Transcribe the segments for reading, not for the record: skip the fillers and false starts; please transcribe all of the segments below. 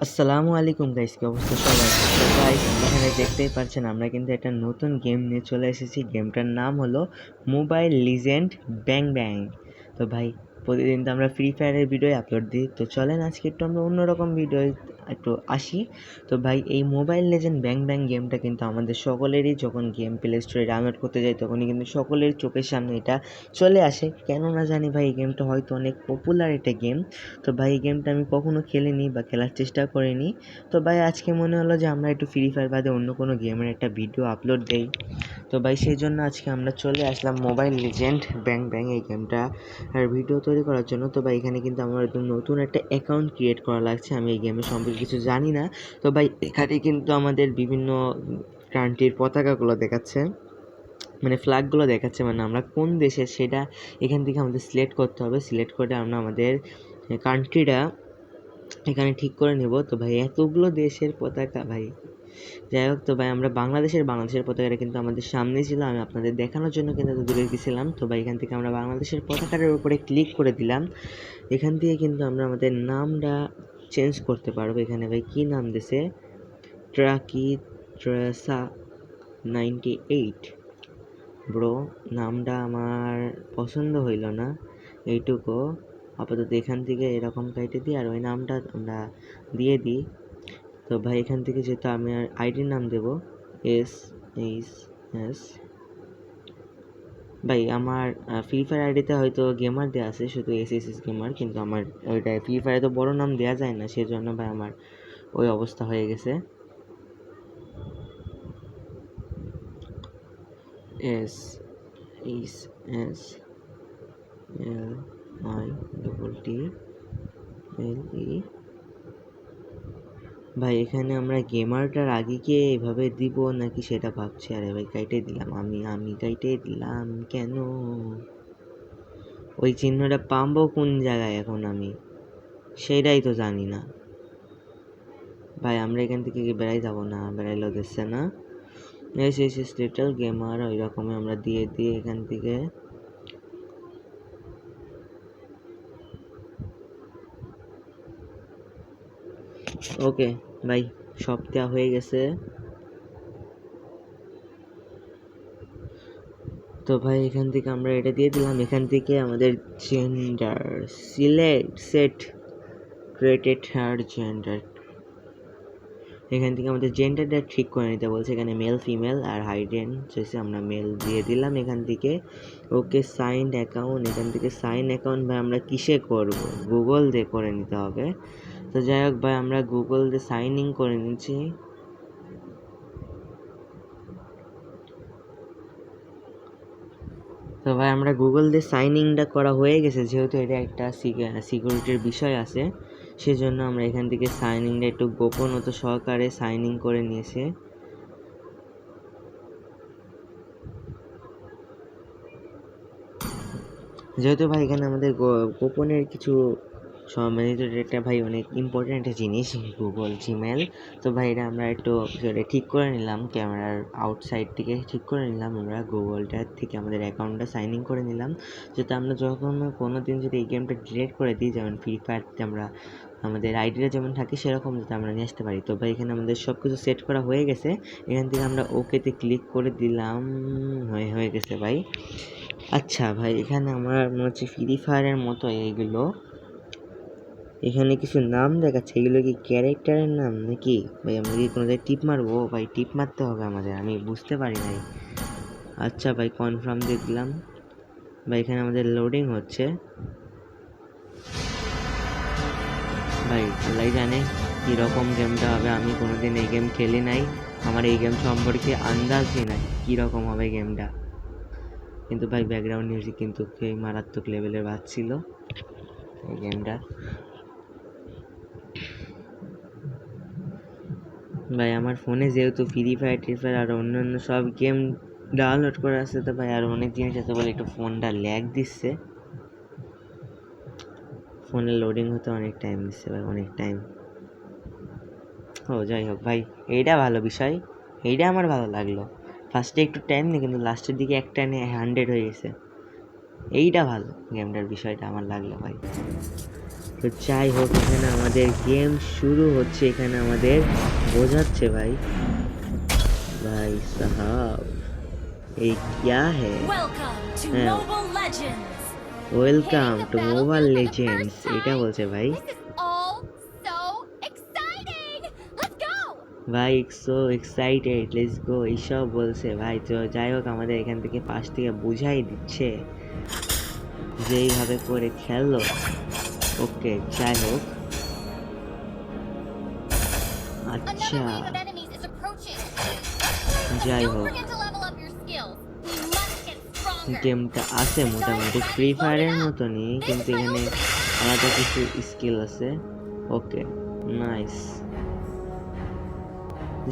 আসসালামু আলাইকুম গাইস, কি অবস্থা সবাই? তো গাইস, এখানে দেখতেই পাচ্ছেন আমরা কিন্তু একটা নতুন গেম নিয়ে চলে এসেছি। গেমটার নাম হলো মোবাইল লিজেন্ড ব্যাং ব্যাং। তো ভাই, প্রতিদিন তো আমরা ফ্রি ফায়ারের ভিডিও আপলোড দিই, তো চলেন আজকে একটু আমরা অন্যরকম ভিডিও একটু আসি। তো ভাই, এই মোবাইল লিজেন্ড ব্যাং ব্যাং গেমটা কিন্তু আমাদের সকলেরই, যখন গেম প্লে স্টোরে ডাউনলোড করতে যাই তখনই কিন্তু সকলের চোখের সামনে এটা চলে আসে। কেন না জানি ভাই, এই গেমটা হয়তো অনেক পপুলার একটা গেম। তো ভাই, এই গেমটা আমি কখনো খেলিনি বা খেলার চেষ্টা করিনি। তো ভাই, আজকে মনে হলো যে আমরা একটু ফ্রি ফায়ার বাদে অন্য কোনো গেমের একটা ভিডিও আপলোড দেই। তো ভাই, সেই জন্য আজকে আমরা চলে আসলাম মোবাইল লিজেন্ড ব্যাং ব্যাং এই গেমটা আর ভিডিও তৈরি করার জন্য। তো ভাই, এখানে কিন্তু আমার একদম নতুন একটা অ্যাকাউন্ট ক্রিয়েট করা লাগছে। আমি এই গেমের সম্পর্কে কিছু জানি না। তো ভাই, এখানে কিন্তু আমাদের বিভিন্ন কান্ট্রির পতাকাগুলো দেখাচ্ছে, মানে ফ্ল্যাগগুলো দেখাচ্ছে, মানে আমরা কোন দেশের সেটা এখান থেকে আমাদের সিলেক্ট করতে হবে। সিলেক্ট করে আমরা আমাদের কান্ট্রিটা এখানে ঠিক করে নেব। তো ভাই, এতগুলো দেশের পতাকা ভাই, যাই হোক। তো ভাই, আমরা বাংলাদেশের পতাকাটা কিন্তু আমাদের সামনে ছিল, আমি আপনাদের দেখানোর জন্য কিন্তু এত দূরে গেছিলাম। তো ভাই, এখান থেকে আমরা বাংলাদেশের পতাকাটার উপরে ক্লিক করে দিলাম। এখান থেকে কিন্তু আমরা আমাদের নামটা চেঞ্জ করতে পারবো। এখানে ভাই কী নাম দিছে, ট্রাকি ট্রেসা 98। ব্রো, নামটা আমার পছন্দ হইল না, এইটুকু আপাতত এখান থেকে এরকম কাইটে দিই আর ওই নামটা আমরা দিয়ে দিই। তো ভাই, এখান থেকে যেহেতু আমি আর আইডির নাম দেব SHS। ভাই, আমার ফ্রি ফায়ার আইডিতে হয়তো গেমার দেওয়া আছে, শুধু SHS গেমার, কিন্তু আমার ওইটা ফ্রি ফায়ারে তো বড় নাম দেওয়া যায় না, সেজন্য ভাই আমার ওই অবস্থা হয়ে গেছে। SHSLITTLE। ভাই, এখানে আমরা গেমারটার আগে কি এভাবে দিব নাকি সেটা ভাবছি। আরে ভাই, কাইটে দিলাম, আমি কাইটে দিলাম কেন? ওই চিহ্নটা পাবো কোন জায়গায় এখন আমি সেইটাই তো জানি না। ভাই, আমরা এখান থেকে বেড়াই যাব না, বেড়াইলেও দিচ্ছে না। এস লিটল গেমার ওই রকমই আমরা দিয়ে দিই এখান থেকে। ওকে ভাই, সব দেওয়া হয়ে গেছে। তো ভাই, এখান থেকে আমরা এটা দিয়ে দিলাম। এখান থেকে আমাদের জেন্ডার সেট ক্রিয়েটেড হার জেন্ডার, এখান থেকে আমাদের জেন্ডারটা ঠিক করে নিতে বলছে। এখানে মেল ফিমেল আর হাইডেন চাইছে, আমরা মেল দিয়ে দিলাম এখান থেকে। ওকে, সাইন অ্যাকাউন্ট, এখান থেকে সাইন অ্যাকাউন্ট ভাই আমরা কিসে করব? গুগল দিয়ে করে নিতে হবে। তো যাই হোক ভাই, আমরা গুগল দিয়ে সাইন ইন করে নিচ্ছি। তো ভাই, আমরা গুগল দিয়ে সাইন ইনটা করা হয়ে গেছে, যেহেতু এটা একটা সিকিউরিটির বিষয় আছে, সেজন্য আমরা এখান থেকে সাইন ইনটা একটু গোপনতা সহকারে সাইন ইন করে নিয়েছে। যেহেতু ভাই এখানে আমাদের গোপনের কিছু সম্মানিত একটা ভাই অনেক ইম্পর্টেন্ট একটা জিনিস গুগল জিমেল। তো ভাই, এটা আমরা একটু ঠিক করে নিলাম, ক্যামেরার আউটসাইড থেকে ঠিক করে নিলাম। আমরা গুগলটার থেকে আমাদের অ্যাকাউন্টটা সাইন ইন করে নিলাম, যাতে আমরা যখন কোনো দিন যদি এই গেমটা ডিলিট করে দিই, যেমন ফ্রি ফায়ারতে আমরা আমাদের আইডিটা যেমন থাকে সেরকম যাতে আমরা নিয়ে আসতে পারি। তো ভাই, এখানে আমাদের সব কিছু সেট করা হয়ে গেছে। এখান থেকে আমরা ওকেতে ক্লিক করে দিলাম, হয়ে গেছে ভাই। আচ্ছা ভাই, এখানে আমার মনে হচ্ছে ফ্রি ফায়ারের মতো এইগুলো, এখানে কিছু নাম দেখাচ্ছে, এগুলো কি ক্যারেক্টারের নাম নাকি? ভাই, আমরা কি কোনো জায়গায় টিপ মারবো? ভাই, টিপ মারতে হবে আমাদের, আমি বুঝতে পারি নাই। আচ্ছা ভাই, কনফার্ম দিয়ে দিলাম। ভাই, এখানে আমাদের লোডিং হচ্ছে। ভাই, আল্লাহ জানে কীরকম গেমটা হবে, আমি কোনোদিন এই গেম খেলি নাই, আমার এই গেম সম্পর্কে আন্দাজই নাই কীরকম হবে গেমটা। কিন্তু ভাই, ব্যাকগ্রাউন্ড মিউজিক কিন্তু খুবই মারাত্মক লেভেলের বাজছিল এই গেমটা। ভাই, আমার ফোনে যেহেতু ফ্রি ফায়ার আর অন্যান্য সব গেম ডাউনলোড করা আছে, তো ভাই আর অনেক জিনিস আছে বলে একটু ফোনটা ল্যাগ দিচ্ছে, ফোনে লোডিং হতে অনেক টাইম দিচ্ছে ভাই, অনেক টাইম। ও যাই হোক ভাই, এইটা ভালো বিষয়, এইটা আমার ভালো লাগলো। ফার্স্টে একটু টাইম নেই, কিন্তু লাস্টের দিকে একটা নিয়ে 100 হয়ে গেছে। এইটা ভালো গেমটার বিষয়টা আমার লাগলো ভাই। তো যাই হোক, এখানে আমাদের গেম শুরু হচ্ছে। এখানে আমাদের বোঝাচ্ছে ভাই, ভাই সাহাব এই क्या है। হ্যাঁ, ওয়েলকাম টু মোবাইল লেজেন্ডস এটা বলছে ভাই। ভাই সো এক্সাইটেড, লেটস গো এইসব বলছে ভাই। তো যাই হোক, আমাদের এখান থেকে পাশ থেকে বুঝাই দিচ্ছে যে এইভাবে করে খেললো। ওকে, যাই হোক, আচ্ছা যাই হোক, গেমটা আছে মোটামুটি ফ্রি ফায়ারের মতনই, কিন্তু এখানে আলাদা কিছু স্কিল আছে। ওকে, নাইস।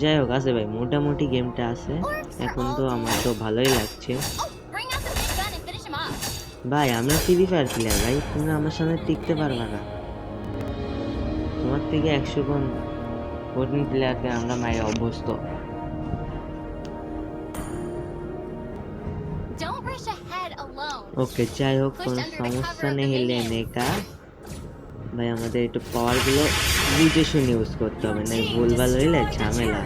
যাই হোক, আছে ভাই, মোটামুটি গেমটা আছে। এখন তো আমার তো ভালোই লাগছে ভাই। আমরা ফ্রি ফায়ার প্লেয়ার ভাই, তোমরা আমার সামনে টিকতে পারবে না। তোমার থেকে 100 গুণ কঠিন প্লেয়ারকে আমরা মায়ের অভ্যস্ত। ওকে, যাই হোক, কোনো সমস্যা নেই হেলে নেকা ভাই। আমাদের একটু পাওয়ারগুলো বুঝে শুনে ইউজ করতে হবে, না ভুলভাল হইলে ঝামেলা।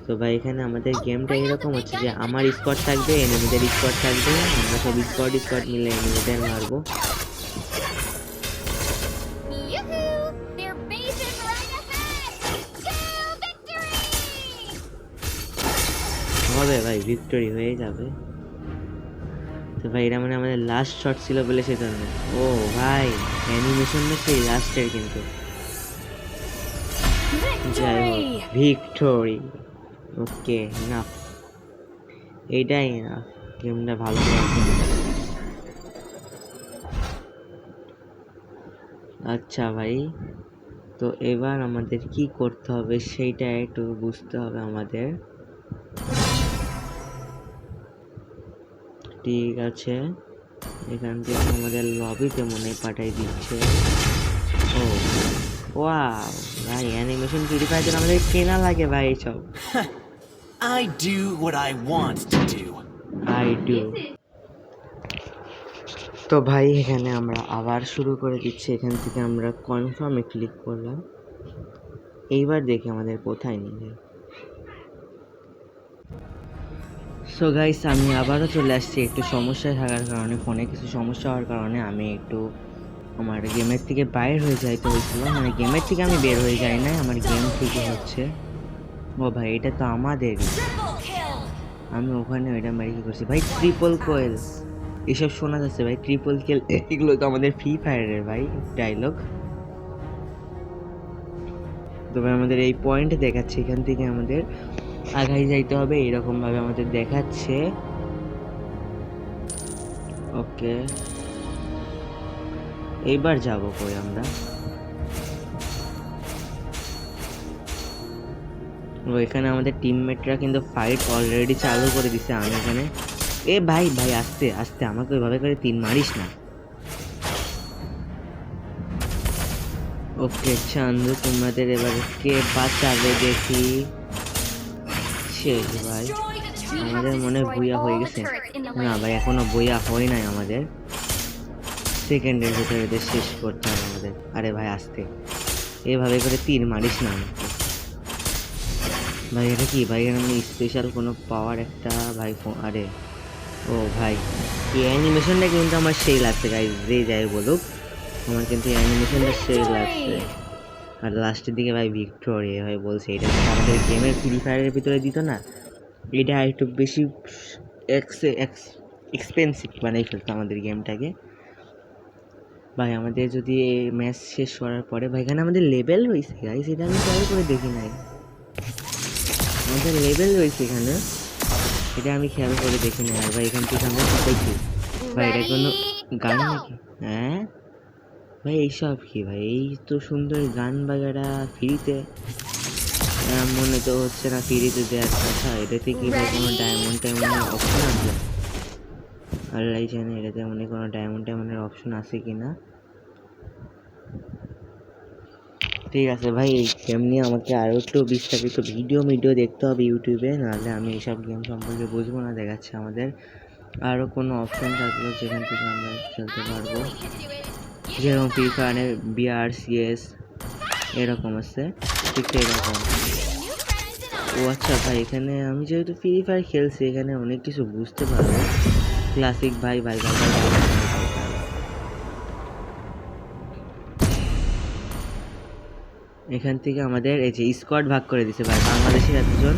তো ভাই এখানে আমাদের গেমটা এরকম হচ্ছে যে আমার স্কোয়াড থাকবে, এনিমিদের স্কোয়াড থাকবে, আমরা সব স্কোয়াড মিলে এনিমিদের মারবো। হবে ভাই, ভিক্টরি হয়ে যাবে। তো ভাই এটা মানে আমাদের লাস্ট শট ছিল বলে সেজন্য। ও ভাই, অ্যানিমেশনটা সেই লাস্টের কিন্তু। যাই হোক, ভিক্টরি। ওকে, নাফ, এইটাই না, গেমটা ভালো লাগছে। আচ্ছা ভাই, তো এবার আমাদের কি করতে হবে সেইটা একটু বুঝতে হবে আমাদের। ঠিক আছে, এখান থেকে আমাদের লবিতে মনে পাঠাই দিচ্ছে। ও ওয়াও ভাই, অ্যানিমেশন ফ্রি ফায়ার আমাদের কেনা লাগে ভাই এইসব। I do what I want to do. I do. তো ভাই এখানে আমরা আবার শুরু করে দিচ্ছি। এখান থেকে আমরা কনফার্মে ক্লিক করলাম। এইবার দেখি আমাদের কোথায় নিয়ে যায়। সো গাইস, আমি আবারও চলে আসছি। একটু সমস্যায় থাকার কারণে, ফোনে কিছু সমস্যা হওয়ার কারণে আমি একটু আমার গেমের থেকে বাইর হয়ে যাইতে হয়েছিল। মানে গেমের থেকে আমি বের হয়ে যাই না, আমার গেম থেকে হচ্ছে। ও ভাই, এটা তো আমাদেরই। আমি ওখানে ওইটা মারি কি করছি ভাই, ট্রিপল কোয়েল এসব শোনা যাচ্ছে ভাই। ট্রিপল কিল এগুলো তো আমাদের ফ্রি ফায়ারের ভাই ডায়লগ। তবে আমাদের এই পয়েন্ট দেখাচ্ছে, এখান থেকে আমাদের আগাই যাইতে হবে, এরকম ভাবে আমাদের দেখাচ্ছে। ওকে, এইবার যাব কই আমরা। এখানে আমাদের টিমমেটরা কিন্তু ফাইট অলরেডি চালু করে দিছে। আমি এখানে ভাই ভাই, আস্তে আস্তে, আমাকে ওইভাবে করে 3 মারিস না। ওকে চান্দু, তোমাদের এবার কে বাঁচাবে দেখি। শেষ ভাই, আমাদের মনে বইয়া হয়ে গেছে। না ভাই, এখনো বইয়া হয় নাই আমাদের। সেকেন্ডের ভিতরে এদের শেষ করতে হবে আমাদের। আরে ভাই আস্তে, এভাবে করে 3 মারিস না আমাকে ভাই। এটা কি ভাই, আমি স্পেশাল কোনো পাওয়ার একটা ভাই আরে ও ভাই, এই অ্যানিমেশনটা কিন্তু আমার সেই লাগছে গাইজ, যে যাই বলুক, আমার কিন্তু অ্যানিমেশনটা সেই লাগছে। আর লাস্টের দিকে ভাই ভিক্টোরি ভাই বলছে, এটা আমাদের গেমের ফ্রি ফায়ারের ভিতরে দিত না, এটা একটু বেশি এক্সপেন্সিভ বানাই ফেলতো আমাদের গেমটাকে ভাই। আমাদের যদি ম্যাচ শেষ করার পরে ভাই, এখানে আমাদের লেভেল রয়েছে গাইজ, এটা আমি ট্রাই করে দেখি নাই। আমাদের লেভেল রয়েছে এখানে, এটা আমি খেয়াল করে দেখি নাই। আর ভাই এখান থেকে আমরা শিখাইছি ভাই, এটা কোনো গান নাকি? হ্যাঁ ভাই, এইসব কি ভাই, এই তো সুন্দর গান বাগেরা ফ্রিতে মনে তো হচ্ছে না ফ্রিতে দেওয়ার কথা। এটাতে কি ভাই কোনো ডায়মন্ড টাইমন্ডের অপশন আছে? আল্লাহ জানে এটাতে মনে কোনো ডায়মন্ড টাইমন্ডের অপশন আছে কি না। ঠিক আছে ভাই, এই গেম নিয়ে আমাকে আরও একটু বিস্তারিত ভিডিও দেখতে হবে ইউটিউবে, নাহলে আমি এইসব গেম সম্পর্কে বুঝবো না। দেখাচ্ছে আমাদের আরও কোনো অপশন থাকলো যেখান থেকে আমরা খেলতে পারবো, যেরকম ফ্রি ফায়ারে বিআর সিএস এরকম আছে, ঠিক এরকম। ও আচ্ছা ভাই, এখানে আমি যেহেতু ফ্রি ফায়ার খেলছি এখানে অনেক কিছু বুঝতে পারবো। ক্লাসিক ভাই ভাই ভাই ভাই ভাই ভাই ভাই ভাই। এখান থেকে আমাদের এই যে স্কোয়াড ভাগ করে দিছে ভাই, বাংলাদেশের এতজন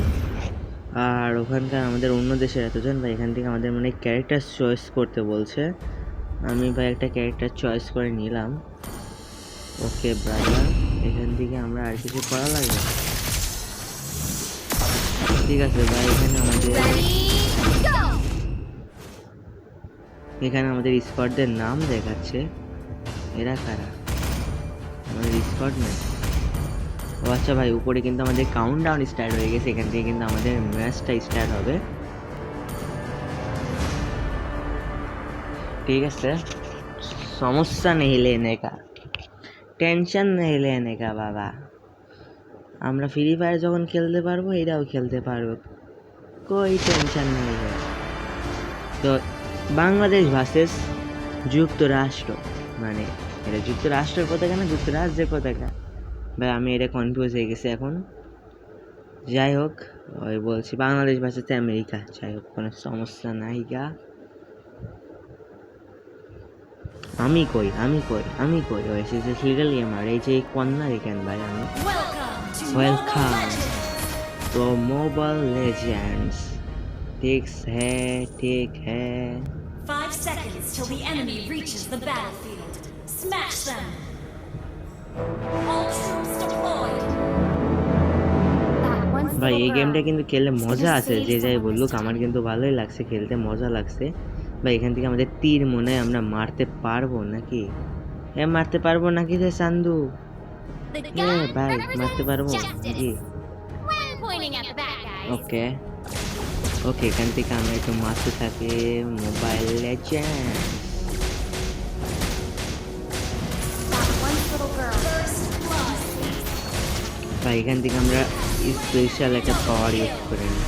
আর ওখানকার আমাদের অন্য দেশের এতজন ভাই। এখান থেকে আমাদের মানে ক্যারেক্টার চয়েস করতে বলছে। আমি ভাই একটা ক্যারেক্টার চয়েস করে নিলাম। ওকে ব্রাদার, এখান থেকে আমরা আর কিছু করা লাগবে। ঠিক আছে ভাই, এখানে আমাদের স্কোয়াডদের নাম দেখাচ্ছে। এরা কারা? আমাদের স্কোয়াড নেই। ও আচ্ছা ভাই, উপরে কিন্তু আমাদের কাউন্টডাউন স্টার্ট হয়ে গেছে। এখান থেকে কিন্তু আমাদের ম্যাচটা স্টার্ট হবে। ঠিক আছে, সমস্যা নেই লেনে কা, টেনশন নেই লেনে কা বাবা। আমরা ফ্রি ফায়ার যখন খেলতে পারবো এরাও খেলতে পারবো, कोई টেনশন নেই। তো বাংলাদেশ ভার্সেস যুক্তরাষ্ট্র, মানে এটা যুক্তরাষ্ট্রের পতাকা না যুক্তরাজ্যের পতাকা ভাই, আমি এটা কনফিউজ হয়ে গেছি এখন। যাই হোক, ওই বলছি বাংলাদেশ ভার্সেস আমেরিকা। যাই হোক, কোনো সমস্যা নাই গা। আমি কই ওই লিগাল গেমার, এই যে কন্যা দেখেন ভাই। আমি ওয়েলকাম তো মোবাইল লেজেন্ডস। ঠিক হ্যাঁ 5 seconds till the enemy reaches the battlefield. Smash them. All troops deployed. ভাই এই গেমটা কিন্তু খেললে মজা আছে, যে যাই বললুক আমার কিন্তু ভালোই লাগছে, খেলতে মজা লাগছে ভাই। এখান থেকে আমাদের তীর মনে হয় আমরা মারতে পারবো নাকি? হ্যাঁ মারতে পারবো নাকি রে চান্দু? হ্যাঁ ভাই মারতে পারবো নাকি? ওকে ওকে, এখান থেকে আমরা একটু মারতে থাকি মোবাইল লেজেন্ড। ভাই এখান থেকে আমরা স্পেশাল একটা পাওয়ার ইউজ করে নিই।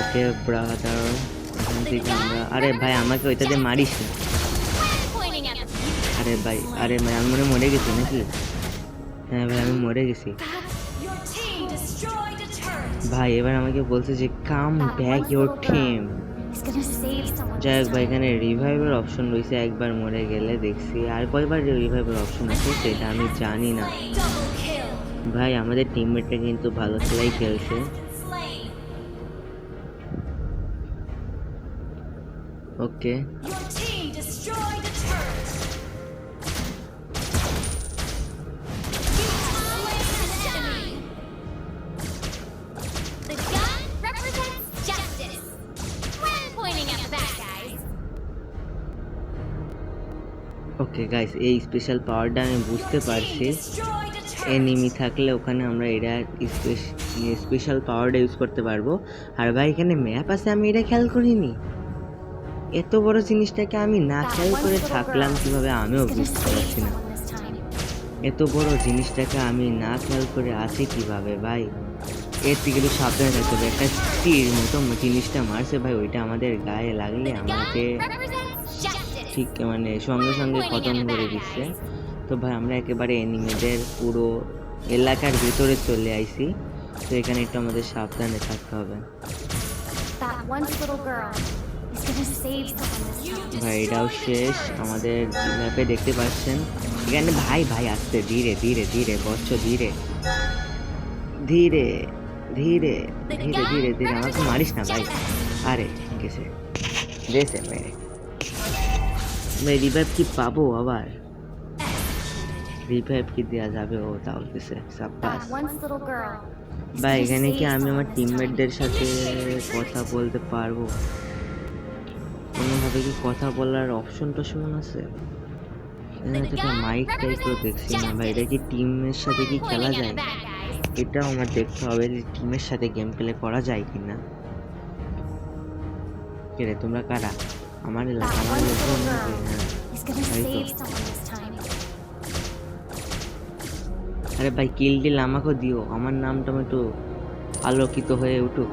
ওকে ব্রাদার, এখান থেকে আমরা, আরে ভাই আমাকে ওইটাতে মারিস না। আরে ভাই আমি মরে গেছি নাকি? হ্যাঁ ভাই আমি মরে গেছি ভাই। এবার আমাকে বলছে যে কাম ব্যাক ইউর টিম। যাই হোক ভাই, এখানে রিভাইভের অপশন রয়েছে একবার মরে গেলে দেখছি, আর কয়বার রিভাইভের অপশন আছে সেটা আমি জানি না ভাই। আমাদের টিমমেটটা কিন্তু ভালো খেলাই খেলছে। ওকে ওকে গাইস, এই স্পেশাল পাওয়ারটা আমি বুঝতে পারছি। এনিমি থাকলে ওখানে আমরা এটা স্পেশাল পাওয়ারটা ইউজ করতে পারবো। আর ভাই এখানে ম্যাপ আছে, আমি এটা খেয়াল করিনি। এত বড় জিনিসটাকে আমি না খেয়াল করে থাকলাম কিভাবে, আমিও বুঝতে পারছি না। এত বড় জিনিসটাকে আমি না খেয়াল করে আছি কিভাবে ভাই? এর থেকে একটু সাবধানে থাকতে হবে। একটা তীর মতো জিনিসটা মারছে ভাই, ওইটা আমাদের গায়ে লাগলে আমাকে ঠিক মানে সঙ্গে সঙ্গে খতম করে দিচ্ছে। তো ভাই আমরা একেবারে এনিমিদের পুরো এলাকার ভিতরে চলে আইছি, তো এখানে একটু আমাদের সাবধানে থাকতে হবে ভাই। এটাও শেষ আমাদের ম্যাপে দেখতে পাচ্ছেন। এখানে ভাই ভাই আসতে ধীরে ধীরে ধীরে বচ্চ, ধীরে ধীরে ধীরে ধীরে ধীরে ধীরে, আমাকে মারিস না ভাই। আরে গেছে গেছে ভাই। রিভাইভ কি পাবো আবার? রিভাইভ কি দেওয়া যাবে? ও তাও দিছে, সাব্বাস ভাই। এখানে কি আমি আমার টিমমেটদের সাথে কথা বলতে পারবো? কোনোভাবে কি কথা বলার অপশন টপশন আছে? মাইক টাইপও দেখছি না ভাই। এটা কি টিমের সাথে কি খেলা যায়? এটাও আমার দেখতে হবে যে টিমের সাথে গেম প্লে করা যায় কিনা। কে রে তোমরা কারা? আমার লোকজন নাকি? আরে ভাই কিল টিল আমাকেও দিও, আমার নামটা একটু আলোকিত হয়ে উঠুক।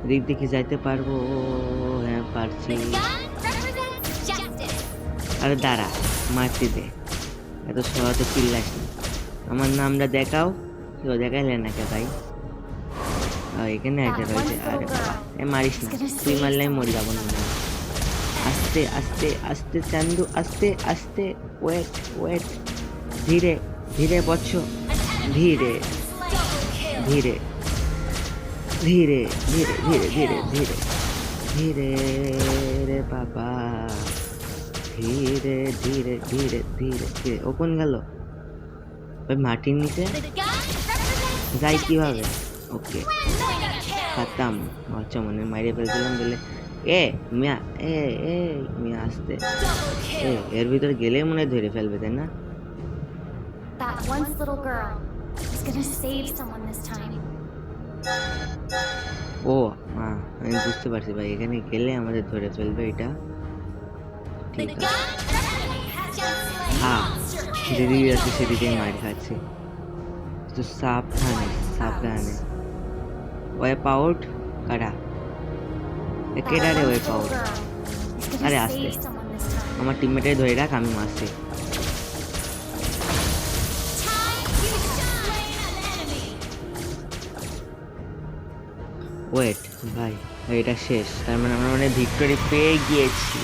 দিক দিকে যাইতে পারবো? হ্যাঁ পারছি। The gun represents justice. আরে দাঁড়া, মারতে দে, এত সহজে চিল্লাস না। আমার নামটা দেখাও। কেউ দেখাইলে না কে ভাই? এখানে একটা রয়েছে। আরে বাবা, মারিস না, তুই মারলে আমি মরে যাবো না। আস্তে আস্তে আস্তে চান্দু, আস্তে আস্তে, ওয়েট ওয়েট, ধীরে ধীরে বচ্চ, ধীরে ধীরে ধীরে ধীরে ধীরে ধীরে ধীরে ধীরে রে বাবা, ধীরে ধীরে ধীরে ধীরে ধীরে। ও কোন গেল ভাই? মাটির নিচে The gun represents যাই কিভাবে? ওকে mega kill. খাতাম। আচ্ছা মনে মাইরে ফেলছিলাম বলে। এ মিয়া, এ এ মিয়া আসতে। Double এ kill. এর ভিতর গেলেই মনে হয় ধরে ফেলবে, তাই না? That once little girl is gonna save someone this time. ও আমি বুঝতে পারছি ভাই, এখানে গেলে আমাদের ধরে ফেলবে এটা। The ঠিক আছে, gun represents justice. হ্যাঁ Monster kill. যেদিকে যাচ্ছে সেদিকে মার খাচ্ছে। তো সাবধানে সাবধানে। ওয়েপ আউট কারা? কেডা রে ওয়েপ আউট? Is gonna আরে আস্তে, save someone this time. আমার টিমমেটে ধরে রাখ, আমি মারছি। Time you slain an enemy. Wait ভাই, এটা শেষ, তার মানে আমরা মানে ভিক্টরি পেয়ে গিয়েছি।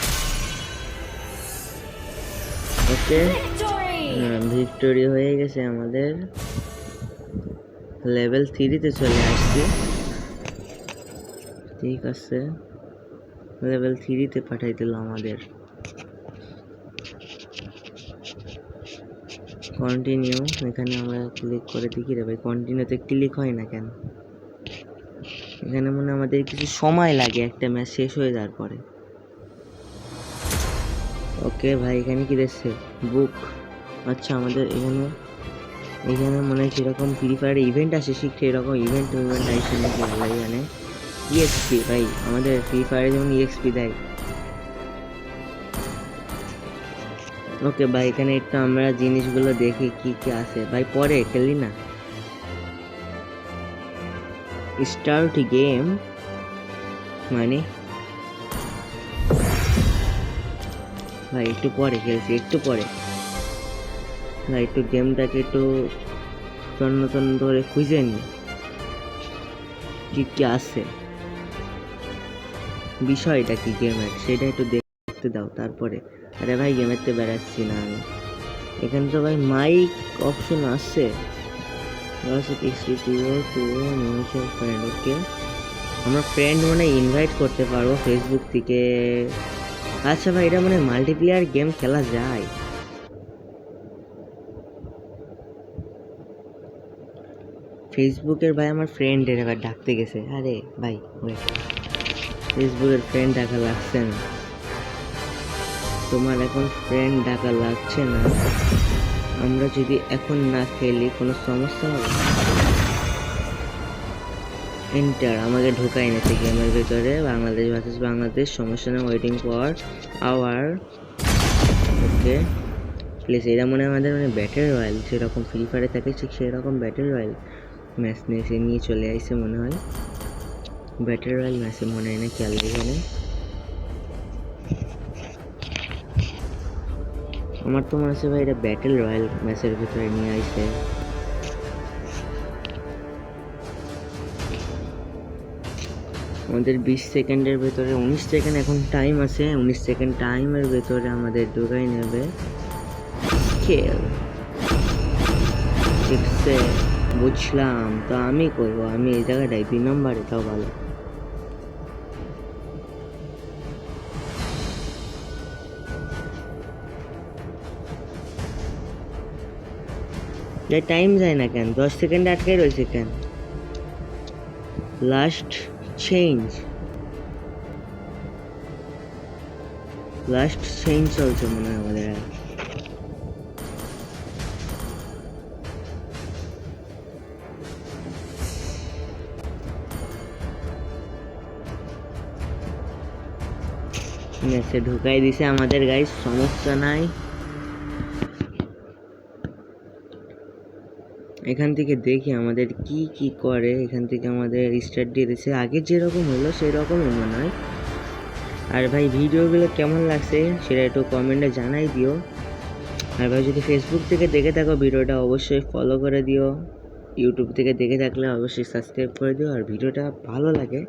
ওকে, Victory. ভিক্টরি হয়ে গেছে আমাদের। লেভেল 3-তে চলে আসছি। ঠিক আছে, লেভেল 3-তে পাঠাই দিল আমাদের। কন্টিনিউ, এখানে আমরা ক্লিক করে দেখি রে ভাই, কন্টিনিউতে ক্লিক হয় না কেন? এখানে মনে হয় আমাদের কিছু সময় লাগে একটা ম্যাচ শেষ হয়ে যাওয়ার পরে। ওকে ভাই, এখানে কি দেখছে? বুক। আচ্ছা আমাদের এখানে এখানে মনে হয় সেরকম ফ্রি ফায়ার ইভেন্ট আসে, শিখছে এরকম ইভেন্ট আইসে নাকি ভাই? এখানে ইএক্সপি ভাই, আমাদের ফ্রি ফায়ারে যেমন ইএক্সপি দেয়। ওকে ভাই, এখানে একটু আমরা জিনিসগুলো দেখি কি কি আছে ভাই, পরে খেলি না। স্টার্ট গেম মানে ভাই একটু পরে খেলছি, একটু পরে ভাই, একটু গেমটাকে একটু তন্ন তন্ন করে খুঁজে নি কি কি আছে, বিষয়টা কি গেমের সেটা একটু দেখতে দাও তারপরে। আরে ভাই গেমের তো বেড়াচ্ছি না আমি, এখানে তো ভাই মাইক অপশন আছে। ওকে, আমরা ফ্রেন্ড মানে ইনভাইট করতে পারবো ফেসবুক থেকে। আচ্ছা ভাই, এটা মানে মাল্টিপ্লেয়ার গেম খেলা যায়। ফেসবুকের ভাই আমার ফ্রেন্ডের এবার ডাকতে গেছে। আরে ভাই ওয়েট, ফেসবুকের ফ্রেন্ড ডাকা লাগছে না তোমার, এখন ফ্রেন্ড ডাকা লাগছে না। আমরা যদি এখন না খেলি কোনো সমস্যা হবে? এন্টার, আমাকে ঢোকাই এনেছে গেমের ভিতরে। বাংলাদেশ ভার্সেস বাংলাদেশ, সমস্যা না, waiting for our. Okay please, এরা মনে হয় আমাদের মানে ব্যাটেল রয়্যাল যেরকম ফ্রি ফায়ারে থাকে ঠিক সেরকম ব্যাটেল রয়্যাল ম্যাচ নিয়ে চলে আসছে মনে হয়। ব্যাটেল রয়্যাল ম্যাচে মনে হয় না, খেয়াল এখানে আমার তো মনে হচ্ছে ভাই এটা ব্যাটেল রয়্যাল ম্যাচের ভিতরে নিয়ে আসছে। আমাদের 20 সেকেন্ডের ভেতরে, 19 সেকেন্ড এখন টাইম আছে, 19 সেকেন্ড টাইমের ভেতরে আমাদের ঢুকাই নেবে খেল। ঠিকছে, বুঝলাম, তো আমি করবো, আমি এই জায়গাটায় 2 নম্বরে, তাও ভালো। টাইম যায় না কেন? 10 সেকেন্ড আটকে রয়েছে কেন? লাস্ট চেঞ্জ, লাস্ট চেঞ্জ চলছে মনে হয় আমাদের। ম্যাচে ঢুকাই দিছে আমাদের গাইস, সমস্যা নাই। এখান থেকে দেখি আমাদের কি কি করে। এখান থেকে আমাদের স্টার্ট দিয়ে দিচ্ছে, আগে যেরকম হলো সেরকমই মনে হয়। আর ভাই ভিডিওগুলো কেমন লাগছে সেটা একটু কমেন্টে জানাই দিও। আর ভাই যদি ফেসবুক থেকে দেখে থাকো ভিডিওটা অবশ্যই ফলো করে দিও, ইউটিউব থেকে দেখে থাকলে অবশ্যই সাবস্ক্রাইব করে দিও। আর ভিডিওটা ভালো লাগে,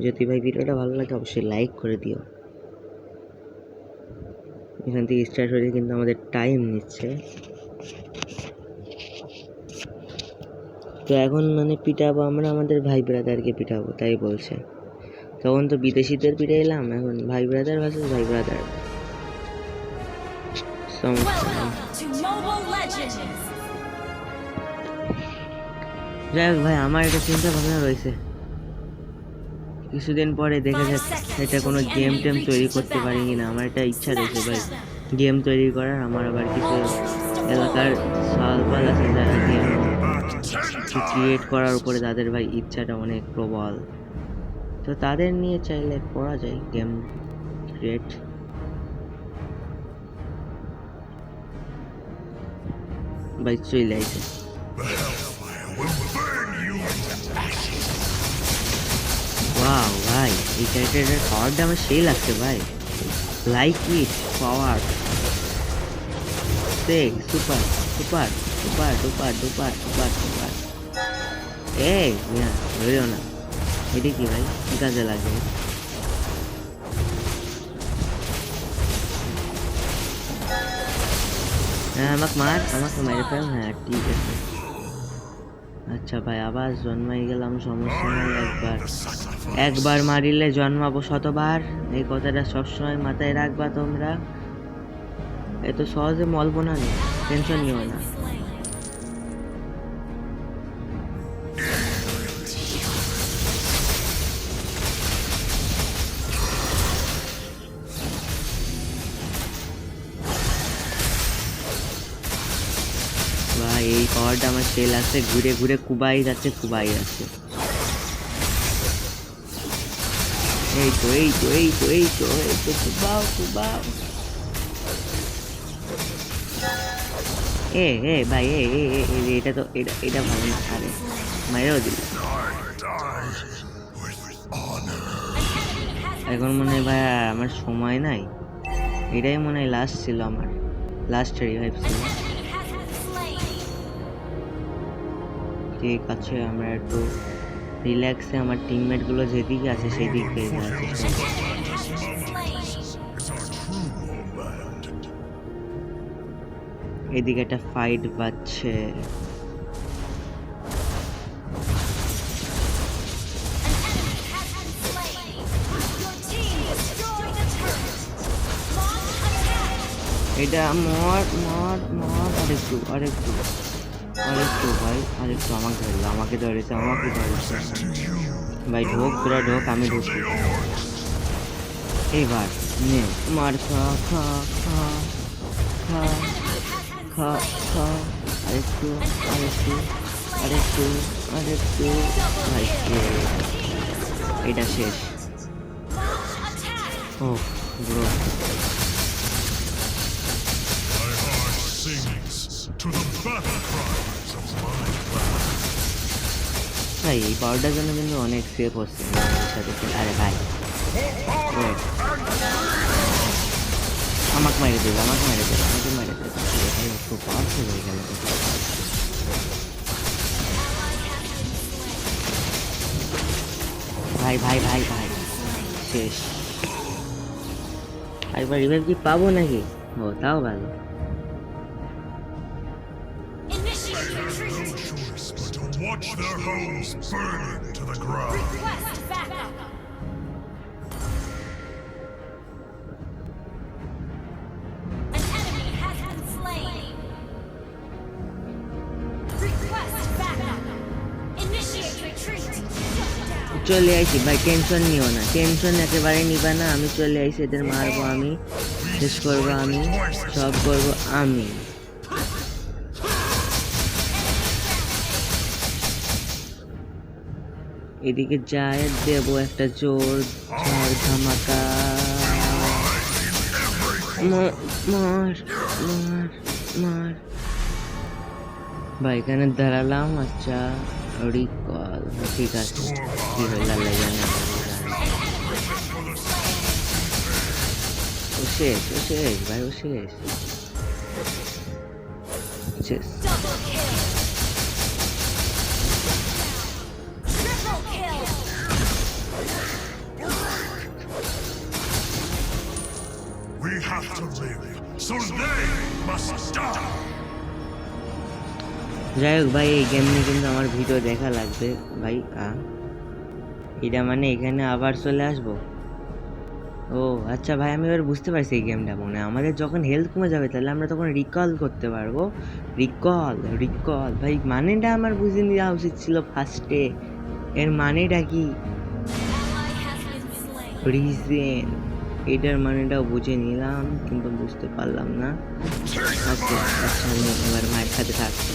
যদি ভাই ভিডিওটা ভালো লাগে অবশ্যই লাইক করে দিও। এখান থেকে স্টার্ট হয়েছে কিন্তু আমাদের টাইম নিচ্ছে। তো এখন মানে পিটাবো আমরা আমাদের ভাই ব্রাদারকে পিটাবো তাই বলছে। তখন তো বিদেশিদের পিটাইলাম, এখন ভাই ব্রাদার ভার্সেস ভাই brother. Welcome to Mobile Legends! যাই হোক ভাই, আমার একটা চিন্তা ভাবনা রয়েছে, কিছুদিন পরে দেখা যাক এটা কোনো গেম টেম তৈরি করতে পারি কিনা। আমার একটা ইচ্ছা রয়েছে ভাই গেম তৈরি করার। আমার আবার কিছু এলাকার সালপাল আছে যারা গেম ক্রিয়েট করার উপরে তাদের ভাই ইচ্ছাটা অনেক প্রবল, তো তাদের নিয়ে চাইলে করা যায় গেম ক্রিয়েট। ভাই চলে আইছে, ওয়াও ভাই এই ক্যারেক্টারের পাওয়ারটা আমার সেই লাগছে ভাই। লাইক ইট পাওয়ার দেখ, super super super duper duper super super. এই না ধরিও না, এটা কি ভাই, কি কাজে লাগে? হ্যাঁ আমাকে মার, আমাকে মেরে ফেল। হ্যাঁ ঠিক আছে, আচ্ছা ভাই আবার জন্মাই গেলাম, সমস্যা নেই। একবার মারিলে জন্মাবো শতবার, এই কথাটা সবসময় মাথায় রাখবা তোমরা। এত সহজে মলবো না, টেনশন নিও না। ভাই এই পাওয়ারটা আমার সেই লাগছে, ঘুরে ঘুরে কুবাই যাচ্ছে কুবাই যাচ্ছে। এই তো এই তো এই তো এই তো এই তো কুবাও কুবাও। এ এ ভাই এ এ এটা তো এটা ভালো না। আরে মাইরেও দিল। এখন মনে হয় ভাই আমার সময় নাই, এটাই মনে হয় লাস্ট ছিল, আমার লাস্ট রিভাইভ ছিল। ঠিক আছে আমরা একটু রিল্যাক্সে আমার টিমমেটগুলো যেদিকে আছে সেই দিক দিয়ে যাওয়ার চেষ্টা করি। এদিকে একটা ফাইট বাজছে। এটা মর মর মর, আরেকটু আরেকটু আরেকটু ভাই আরেকটু। আমাকে ধরলো, আমাকে ধরেছে, আমাকে ধরেছে ভাই। ঢোক তোরা ঢোক, আমি ঢুকি। এইবার নে মার, খা খা খা খা খা খা। আরেকটু আরেকটু আরেকটু আরেকটু ভাই, এটা শেষ। ও ব্রো, ভাই এই পাওয়ারটার জন্য কিন্তু অনেক সেফ হচ্ছে সাথে। আরে ভাই আমাকে মেরে দেবে, আমাকে মেরে দেবে, আমাকে মেরে দেবে। ভাই খুব পাওয়ারফুল হয়ে গেল। ভাই ভাই ভাই ভাই শেষ। একবার রিভাইভ কি পাবো নাকি? ও তাও ভালো। Watch their homes burning to the ground. Request backup! An enemy has been slain! Request backup! Initiate retreat! চলে আইছি ভাই, টেনশন নিও না, টেনশন একেবারে নিবা না। আমি চলে আইছি, এদের মারবো আমি, শেষ করবো আমি, সব করবো আমি। এদিকে যায় দেবো একটা জোর ঝড় ধামাকা। মার মার মার মার। ভাই এখানে দাঁড়ালাম, আচ্ছা রিকল, ঠিক আছে, কি হইলা লেগে না ও শেষ, ও শেষ ভাই, ও শেষ শেষ। Double kill. Triple kill. We have to live, so they must die. যাই হোক ভাই, এই গেম নিয়ে কিন্তু আমার ভিডিও দেখা লাগবে ভাই। এটা মানে এখানে আবার চলে আসবো? ও আচ্ছা ভাই, আমি এবার বুঝতে পারছি এই গেমটা মনে হয় আমাদের যখন হেলথ কমে যাবে তাহলে আমরা তখন রিকল করতে পারবো। রিকল রিকল ভাই মানেটা আমার বুঝে নেওয়া উচিত ছিল ফার্স্টে। এর মানেটা কি? Ally has been slain. Reason, এটার মানেটাও বুঝে নিলাম কিন্তু বুঝতে পারলাম না। ওকে আচ্ছা, আমি এবার মায়ের সাথে থাকছি।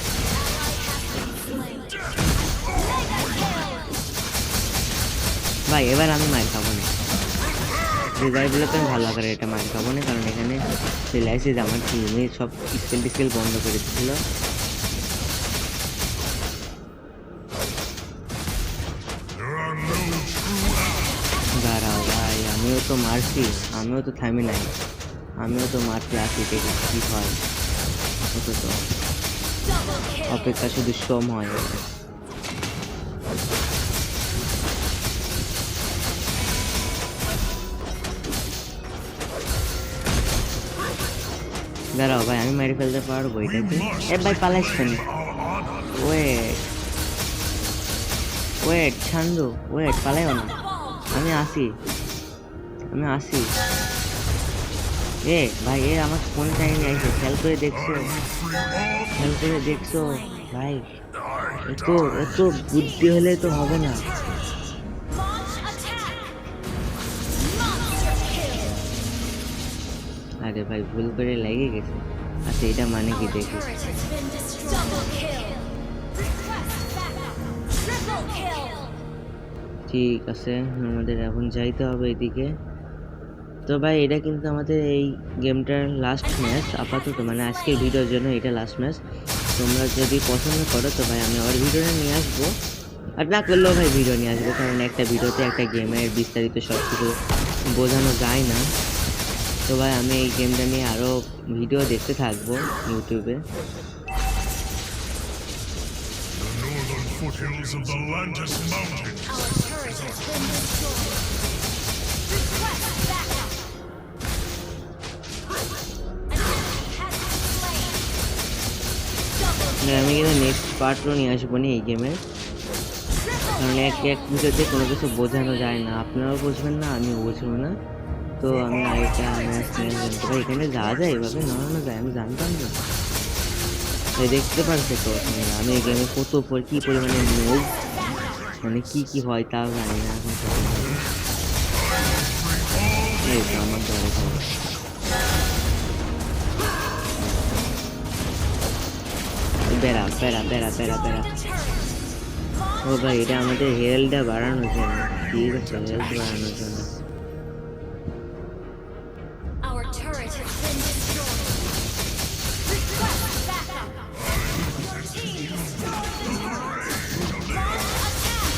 ভাই এবার আমি মায়ের খাবো না, রেজাল্টগুলো তো আমি ভালো করে এটা মায়ের খাবো না, কারণ এখানে চলে আসছে যে আমার টিমে সব স্কেল টিস্কেল বন্ধ করে দিচ্ছিল। There are no true allies. দাঁড়াও ভাই, আমিও তো মারছি, আমিও তো থামি নাই, আমিও তো মারতে আসি, দেখি কি হয়। তো Double kill. অপেক্ষা শুধু সময়। দাঁড়াও ভাই, আমি মেরে ফেলতে পারবো এটাকে। এ ভাই পালাইস কেন? ওয়েট ওয়েট ছান্দু, ওয়েট পালাইও না, আমি আসি, আমি আসি। এ ভাই, এ আমার ফোন টাইমে আইসে, খেয়াল করে দেখছো, খেয়াল করে দেখছো ভাই? এত এত বুদ্ধি হলে তো হবে না। Launch attack. Monster kill. আরে ভাই ভুল করে লেগে গেছে। আচ্ছা এটা মানে কি Our দেখি? turret has been destroyed. Double kill. Request backup. Triple kill. ঠিক আছে, আমাদের এখন যাইতে হবে এদিকে। তো ভাই এটা কিন্তু আমাদের এই গেমটার লাস্ট ম্যাচ আপাতত, মানে আজকের ভিডিওর জন্য এটা লাস্ট ম্যাচ। তোমরা যদি পছন্দ করো তো ভাই আমি আবার ভিডিওটা নিয়ে আসবো, আর না করলেও ভাই ভিডিও নিয়ে আসবো, কারণ একটা ভিডিওতে একটা গেমের বিস্তারিত সব কিছু বোঝানো যায় না। তো ভাই আমি এই গেমটা নিয়ে আরও ভিডিও দেখতে থাকবো ইউটিউবে। The northern foothills of the Lantis Mountains. Our turret has been destroyed. Request backup. An enemy has been slain. Double মানে আমি কিন্তু নেক্সট পার্টও নিয়ে আসবো না এই গেমের, কারণ এক এক ভিডিওতে কোনো কিছু বোঝানো যায় না, আপনারাও বুঝবেন না, আমিও বুঝবো না। তো আমি আরেকটা ম্যাচ নিয়ে আসবো। তবে এখানে যাওয়া যায়, এভাবে নামানো যায়, আমি জানতাম না। তাই দেখতে পারছো তো তোমরা আমি এই গেমে কী পরিমাণে নোব, মানে কি হয় তাও জানি না এখন পর্যন্ত। এই তো আমার দলে খাবো। বেড়া বেড়া বেড়া বেড়া বেড়া। ও ভাই এটা আমাদের হেলথটা বাড়ানোর জন্য, ঠিক আছে, হেলথ বাড়ানোর জন্য। Our turret has been destroyed. Request backup. Your team destroyed the turret. Launch attack.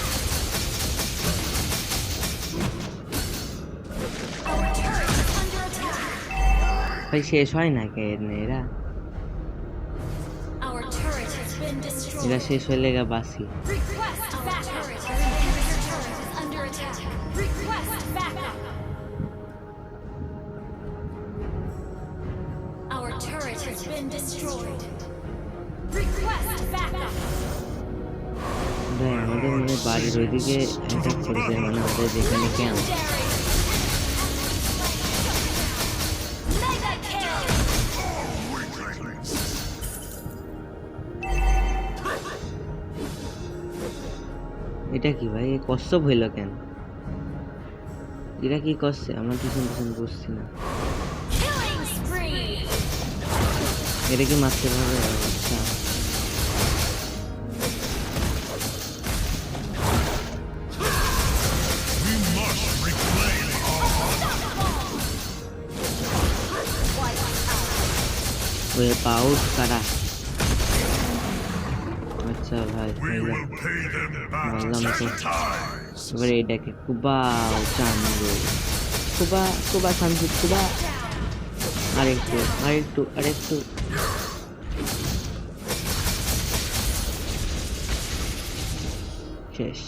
Our turret is under attack. ভাই শেষ হয় না কেন এরা? Our turret has been এরা destroyed. শেষ হলে গা বাসি। Request backup. Your turret is under attack. Request backup. Our turret has been destroyed. Request backup. ভাই আমাদের মানে বাড়ির ওইদিকে অ্যাটাক করবে, মানে আমাদের যেখানে ক্যাম্প। Mega kill. এটা কি ভাই, এ কচ্ছপ হইল কেন? এরা কি করছে আমার পিছন পিছন বুঝছি না। Killing spree. এটা কি মারতে পারবে? আচ্ছা We must reclaim our ওই পাউট কারা। আচ্ছা ভাই We will pay them back বললাম তো 10 times. এবারে এটাকে কুবাও চান্দু কুবা শান্তি কুবা আরেকটু শেষ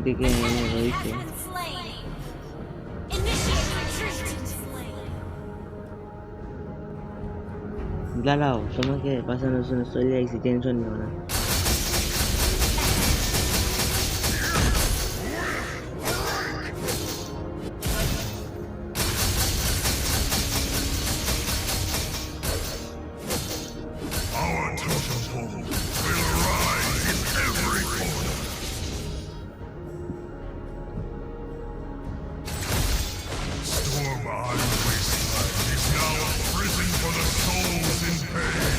দিকে রয়েছে Has been slain. Initiate retreat. দাঁড়াও তোমাকে বাঁচানোর জন্য চলে আইছি টেনশন নিও না Our totem pole will rise in every corner. Storm Isle Wasteland is now a prison for the souls in pain.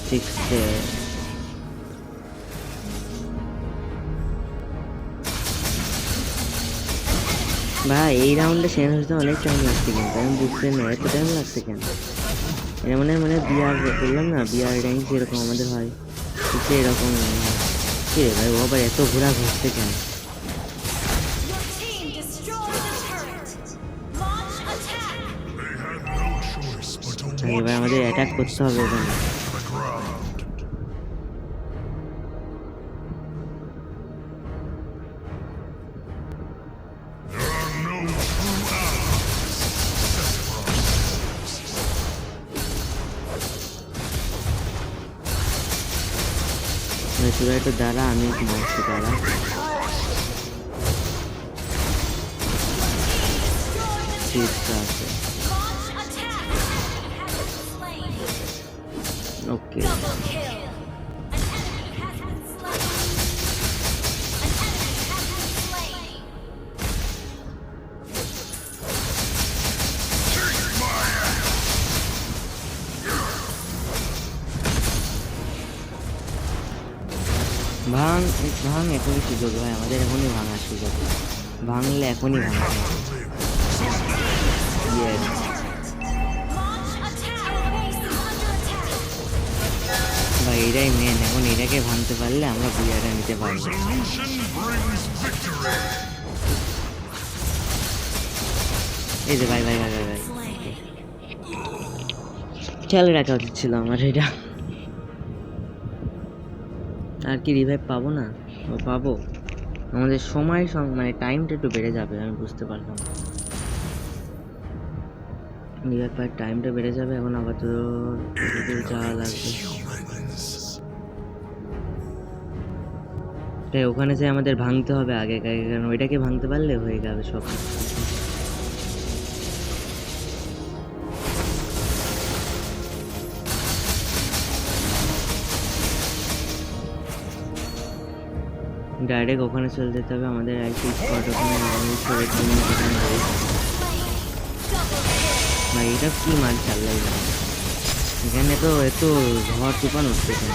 সিক্সে ভাই এই রাউন্ডে শেষ হতে অনেক টাইম লাগছে কিন্তু আমি বুঝতে না এত টাইম লাগছে কেন এটা মানে বিয়ার বললাম না বিয়ার র্যাঙ্ক যেরকম আমাদের হয় ঠিক এরকম কি রে ভাই ও আবার এত ঘোরা ঘুরছে কেন Your team destroyed the turret. Launch attack. They had no choice but to ভাই, watch এবার আমাদের the অ্যাটাক করতে হবে ওখানে to the ground. There are no true allies except for ourselves. তোরা একটু দাঁড়া আমি মারছি দাঁড়া সিক্সটা আছে Launch attack. Has been slain. Okay Double kill. An enemy has been slain. An enemy has been slain. ভাঙ এখনই সুযোগ ভাই আমাদের এখনই ভাঙার সুযোগ ভাঙলে এখনই ভাঙা Yes. Launch attack. Our base is under attack. ভাই এটাই মেন এখন এটাকে ভাঙতে পারলে আমরা বিয়ারটা নিতে পারবো Resolution brings victory. এই যে ভাই খেয়াল রাখা উচিত ছিল আমার এটা আর কি রিভাইভ পাবো না ও পাবো আমাদের সময় মানে টাইমটা একটু বেড়ে যাবে আমি বুঝতে পারলাম রিভাইভ পাওয়ার টাইমটা বেড়ে যাবে এখন আপাতত যাওয়া লাগবে তাই ওখানে যে আমাদের ভাঙতে হবে আগে কারণ ওইটাকে ভাঙতে পারলে হয়ে যাবে সব ডাইরেক্ট ওখানে চলে যেতে হবে আমাদের আইসি স্পট ওখানে ভাই এটা কি মার চাল্লাই এখানে তো এত ঝড় তুফান উঠছে কেন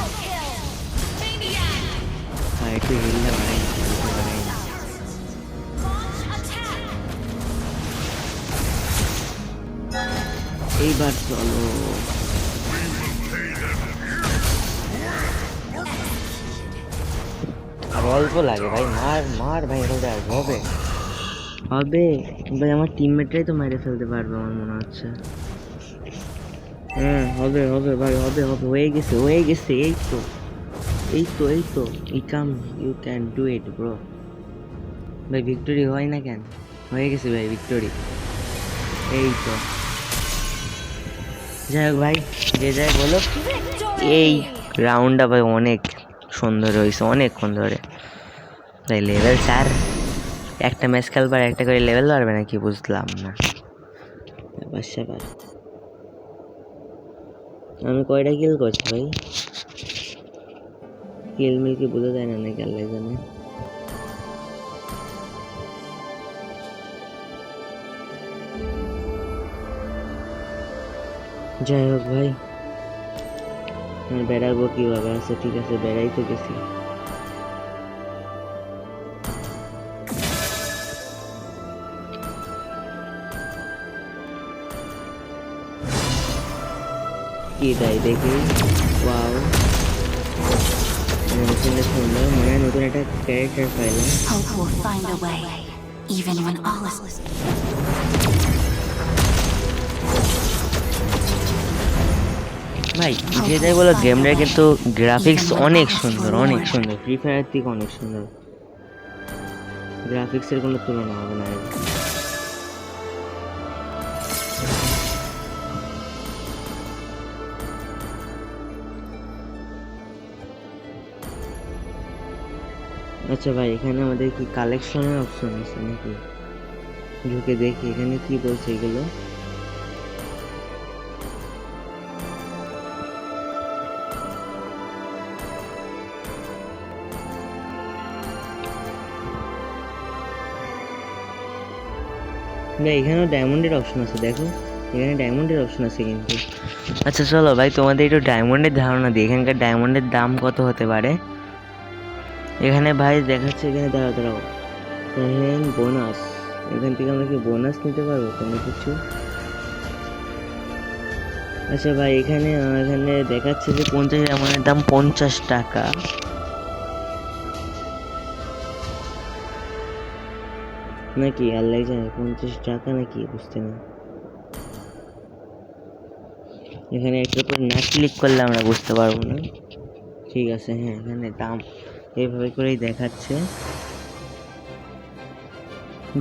ভাই একটু হিলটা বাড়াই এইবার চলো আর অল্প লাগে ভাই মার ভাই এটা আর হবে ভাই আমার টিমমেটরাই তো মেরে ফেলতে পারবে আমার মনে হচ্ছে হ্যাঁ হবে ভাই হবে হয়ে গেছে এই তো you can do it bro ভাই ভিক্টোরি হয় না কেন হয়ে গেছে ভাই ভিক্টোরি এই তো যাই হোক ভাই যে যাই বলো এই রাউন্ডটা ভাই অনেক সুন্দর হয়েছে অনেকক্ষণ ধরে ভাই লেভেল 4 একটা ম্যাচ খেলবার একটা করে লেভেল বাড়বে নাকি বুঝলাম না ব্যাপার আমি কয়টা কিল করছি ভাই কিল মিল কি বোঝা যায় না নাকি আল্লাহ জানে যাই হোক ভাই বেড়াবো কিভাবে আছে ঠিক আছে বেড়াই তো গেছি কি তাই দেখি। ওয়াও, সুন্দর, মনে হয় নতুন একটা ক্যারেক্টার পাইলাম। Hope will find a way, even when all is ভাই যেটাই বলো গেমটার কিন্তু গ্রাফিক্স অনেক সুন্দর, অনেক সুন্দর, ফ্রি ফায়ার থেকে অনেক সুন্দর, গ্রাফিক্সের কোনো তুলনা হবে না। আচ্ছা ভাই, এখানে আমাদের কি কালেকশনের অপশন আছে নাকি? ঢুকে দেখি এখানে কি বলছে এগুলো। না, এখানেও ডায়মন্ডের অপশন আছে, দেখো এখানে ডায়মন্ডের অপশন আছে কিন্তু। আচ্ছা চলো ভাই, তোমাদের একটু ডায়মন্ডের ধারণা দিই, এখানকার ডায়মন্ডের দাম কত হতে পারে। এখানে ভাই দেখাচ্ছে, এখানে দাঁড়াও দাঁড়াও, বোনাস, এখান থেকে আমরা কি বোনাস নিতে পারবো কোনো কিছু? আচ্ছা ভাই, এখানে এখানে দেখাচ্ছে যে 50 ডায়মন্ডের দাম 50 টাকা। নাকি আল্লাহ জানে 50 টাকা নাকি, বুঝতে না। এখানে একটু করে না ক্লিক করলে আমরা বুঝতে পারবো না। ঠিক আছে, হ্যাঁ এখানে দাম এইভাবে করেই দেখাচ্ছে।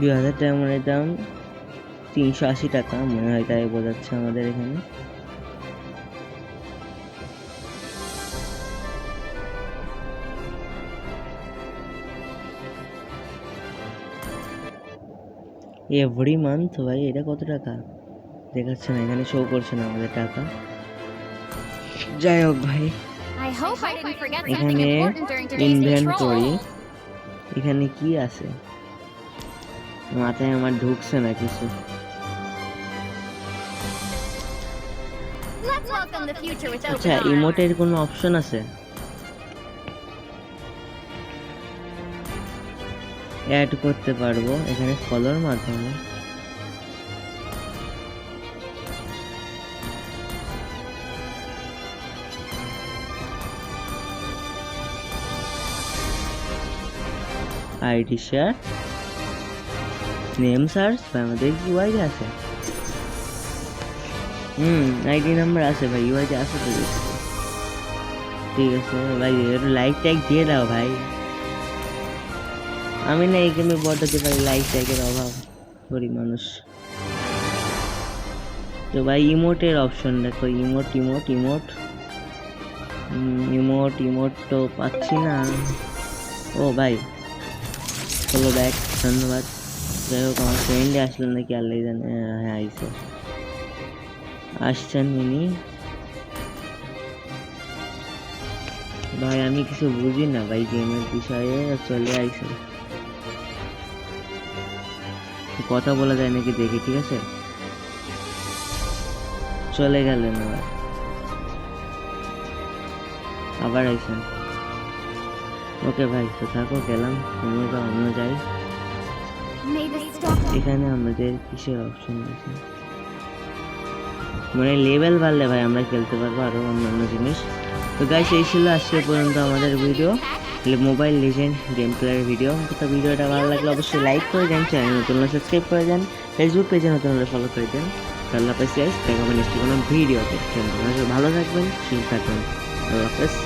2000 ডায়মন্ডের দাম 380 টাকা মনে হয়, তাই বোঝাচ্ছে আমাদের এখানে। এভরি মান্থ ভাই, এটা কত টাকা দেখাচ্ছে না, এখানে শো করছে না আমাদের টাকা। যাই হোক ভাই, I hope I didn't forget something এখানে important during today's inventory, patrol. এখানে কি আছে মাথায় আমার ঢুকছে না কিছু। Let's welcome the future with আচ্ছা, open arms. ইমোটের কোনো অপশন আছে? অ্যাড করতে পারবো এখানে ফলোর মাধ্যমে। আইডি শেয়ার, নেম সার্চ, ভাই আমাদের কি ইউআইডি আছে? আইডি নাম্বার আছে ভাই, ইউআইডি আছে তো। ঠিক আছে ভাই, একটু লাইক ট্যাগ দিয়ে দাও ভাই, আমি না এই গেমে বড়তে পারি, লাইক ট্যাগের অভাব, গরিব মানুষ। তো ভাই ইমোটের অপশন দেখো, emote emote emote emote emote তো পাচ্ছি না। ও ভাই চলো ব্যাক, ধন্যবাদ। যাই হোক, আমার ফ্রেন্ডে আসলেন নাকি আল্লাহ জানে। হ্যাঁ আইসে, আসছেন উনি। ভাই আমি কিছু বুঝি না ভাই গেমের বিষয়ে, চলে আইসে, কথা বলা যায় নাকি দেখি। ঠিক আছে, চলে গেলেন আবার আইসেন। ওকে ভাই, তো থাকো, গেলাম, তুমিও যাও, আমিও যাই। May the storm এখানে আমাদের কিসের অপশন আছে? মানে লেভেল বাড়লে ভাই আমরা খেলতে পারবো আরো অন্যান্য জিনিস। তো গাইস, এই ছিল আজকে পর্যন্ত আমাদের video, mobile legend game player video. তো ভিডিওটা ভালো লাগলে অবশ্যই লাইক করে দেন, চ্যানেল নতুন হলে সাবস্ক্রাইব করে দেন, ফেসবুক পেজে নতুন হলে ফলো করে দেন। আল্লাহ হাফেজ গাইস, দেখা হবে নেক্সট কোনো ভিডিওতে। ভালো থাকবেন, সুস্থ থাকবেন, আল্লাহ হাফেজ।